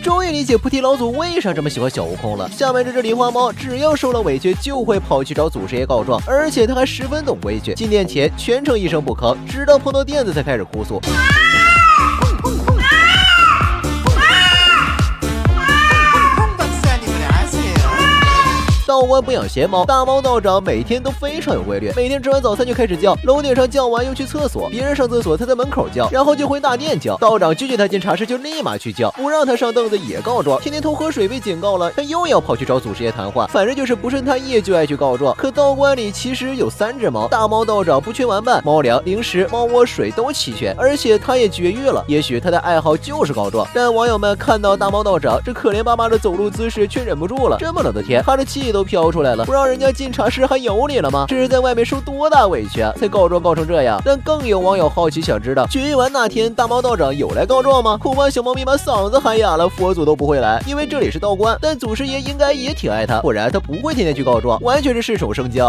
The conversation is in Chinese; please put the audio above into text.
终于理解菩提老祖为啥这么喜欢小悟空了。下面这只狸花猫只要受了委屈，就会跑去找祖师爷告状，而且他还十分懂规矩。进店前全程一声不吭，直到碰到垫子才开始哭诉。道观不养闲猫，大猫道长每天都非常有规律，每天吃完早餐就开始叫，楼顶上叫完又去厕所，别人上厕所他在门口叫，然后就回大殿叫。道长拒绝他进茶室就立马去叫，不让他上凳子也告状。天天偷喝水被警告了，他又要跑去找祖师爷谈话，反正就是不顺他意就爱去告状。可道观里其实有3只猫，大猫道长不缺玩伴，猫粮、零食、猫窝水都齐全，而且他也绝育了。也许他的爱好就是告状，但网友们看到大猫道长这可怜巴巴的走路姿势，却忍不住了。这么冷的天，他的气都飘出来了，不让人家进茶室还有理了吗？这是在外面受多大委屈啊，才告状告成这样？但更有网友好奇想知道，绝育完那天大猫道长有来告状吗？恐怕小猫咪把嗓子喊哑了，佛祖都不会来，因为这里是道观，但祖师爷应该也挺爱他，不然他不会天天去告状，完全是恃宠生骄。